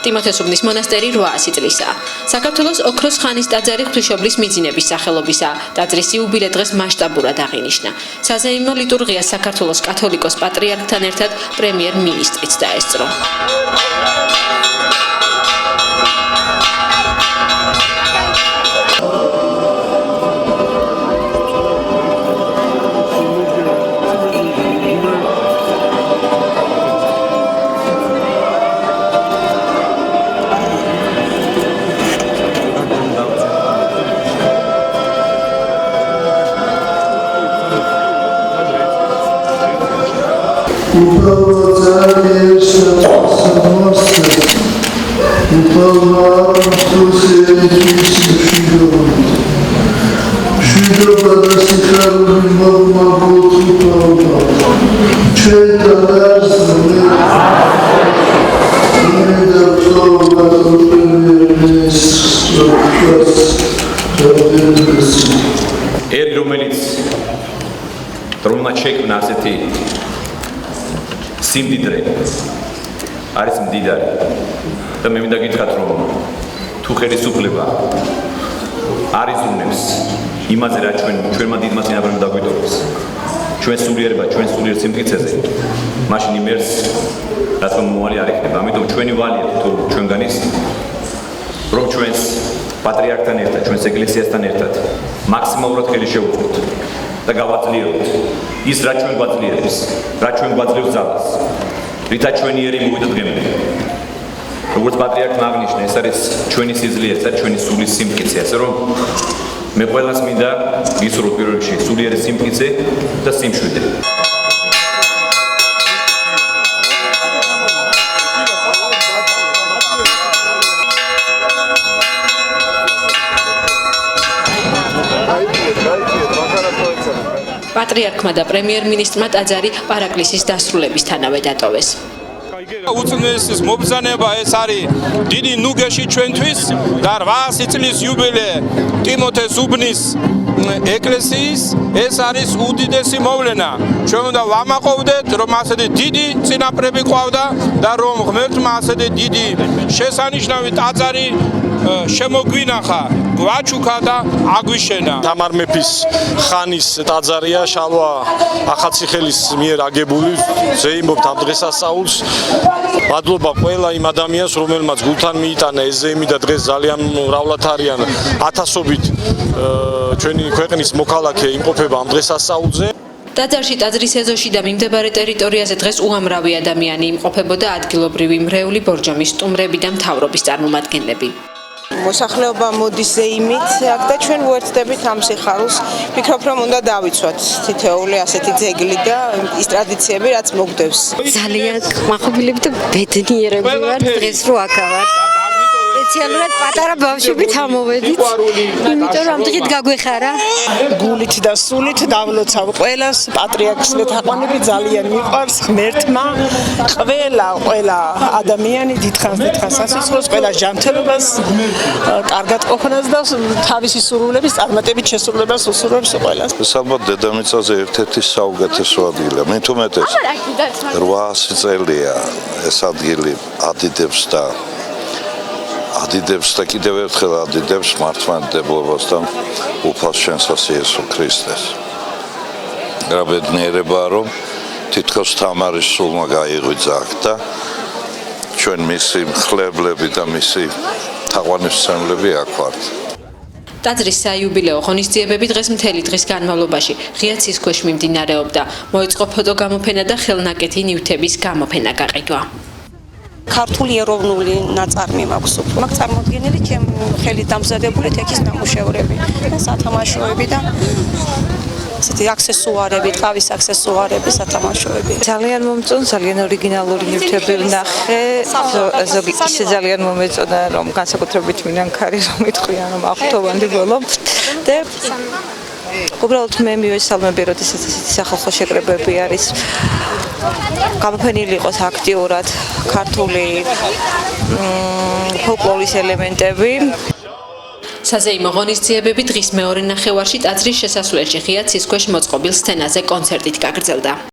ტიმოთესუბნის მონასტერი 800 წლისაა. საქართველოს ოქროს ხანის ტაძარი ღვთისმშობლის მიძინების სახელობისაა. ტაძრის იუბილე დღეს მასშტაბურად აღინიშნა. საზეიმო ლიტურგიას საქართველოს კათოლიკოს პატრიარქთან ერთად პრემიერ-მინისტრიც დაესწრო. რომელიც რომაც შექმნა ასეთი სიმდიდრე არის მდიდარი და მე მინდა გითხრათ რომ თუ ხელისუფლება არიზუნებს იმაზე რა ჩვენმა დიდმა წინაპრებმა დაგვიტოვეს ჩვენ სულიერება ჩვენ სულიერ სიმტკიცეზე მაშინ იმერს რა თქმა უნდა მოალი არ იქნება ამიტომ ჩვენი ვალია თუ ჩვენგანის რომ ჩვენს პატრიარქთან ერთად ჩვენს ეკლესიასთან ერთად მაქსიმალურად ხელი შევუწყოთ და გავაძლიეროთ ის რა ჩვენ გვაძლიერებს რა ჩვენ გვაძლევს ძალას რითაც ჩვენიერი მოვიდა დღემდე როგორც პატრიარქმა აღნიშნა ეს არის ჩვენი სიძლიერე და ჩვენი სულის სიმტკიცე ასე რომ მე ყველას მინდა გისურვო პირველ რიგში სულიერი სიმტკიცე და სიმშვიდე პატრიარქმა და პრემიერ-მინისტრმა ტაძარი პარაკლისის დასრულებისთანავე დატოვეს. უწნესის მობრძანება ეს არის დიდი ნუგეში ჩვენთვის და 800 წლის იუბილე ტიმოთესუბნის ეკლესიის ეს არის უდიდესი მოვლენა. ჩვენ უნდა ვამაყობდეთ რომ ასეთი დიდი წინაპრები ყავდა და რომ ღმერთმა ასეთი დიდი შესანიშნავი ტაძარი შემოგვინახა, გვაჩუქა და აგვიშენა. თამარ მეფის ხანის ტაძარია შალვა ახალციხელის მიერ აგებული. ზეიმობთ ამ დღესასწაულს. მადლობა ყველა იმ ადამიანს, რომელმაც გულთან მიიტანა ეს ზეიმი და დღეს ძალიან მრავლად არიან ათასობით ჩვენი ქვეყნის მოქალაქე იმყოფება ამ დღესასწაულზე. ტაძარში ტაძრის ეზოში და მიმდებარე ტერიტორიაზე დღეს უამრავი ადამიანი იმყოფებოდა ადგილობრივი მრევლი ბორჯომის სტუმრები და მთავრობის წარმომადგენლები. მოსახლეობა მოდის ზეიმით აქ და ჩვენ ვუერთდებით ამ სიხარულს. ვფიქრობ რომ უნდა დავიცვათ თითოეული ასეთი ძეგლი და ის ტრადიციები რაც მოგდევს. ძალიან მახვილები და ბედნიერები ვართ დღეს რო აქ ვარ. სპეციალურად პატარა ბავშვებით ამოვედით. იმიტომ რომ დღით გაგვეხარა. გულით და სულით დავლოცავ ყველას პატრიარქს მეთაყვანები ძალიან მიყვარს ღმერთმა. ყველა ადამიანი დიდხანს ასისხლოს ყველა ჯანმრთელობას კარგად ყოფნას და თავისი სურვილების წარმატებით შესრულებას უსურვებს ყველას. ალბათ დედამიწაზე ერთ-ერთი საუკეთესო ადგილია. მით უმეტეს 800 წელია ეს ადგილი ადიდებს და კიდევ ერთხელ ადიდებს მართლმადიდებლობას და უფალს ჩვენსას იესო ქრისტეს. რა ბედნიერებაა რომ თითქოს თამარის სულმა გაიღვიძა აქ და ჩვენ მისი მხლებლები და მისი თაყვანისმცემლები აქ ვართ. ტაძრის საიუბილეო ღონისძიებები დღეს მთელი დღის განმავლობაში ღია ცის ქვეშ მიმდინარეობდა. მოიწყო ფოტოგამოფენა და ხელნაკეთი ნივთების გამოფენა გაყიდვა. ქართული ეროვნული ნაწარმი მაქვს უფრო. მაგ წარმოდგენილი ჩემ ხელით დამზადებული თექის ნამუშევრები და სათამაშოები და ასეთი აქსესუარები, ტყავის აქსესუარები, სათამაშოები. ძალიან მომწონს, ძალიან ორიგინალური ნივთები ვნახე. ზოგი ისე ძალიან მომეწონა, რომ განსაკუთრებით მინანქარი რომ იტყვიან, რომ აღთოვანდი ბოლო. და უბრალოდ მე მივესალმები, როდესაც ესეთი სახალხო შეკრებები არის. გამოფენილი იყოს აქტიურად ქართული ფოლკლორის ელემენტები. საზეიმო ღონისძიებები დღის მეორე ნახევარში ტაძრის შესასვლელში ღია ცის ქვეშ მოწყობილ სცენაზე კონცერტით გაგრძელდა.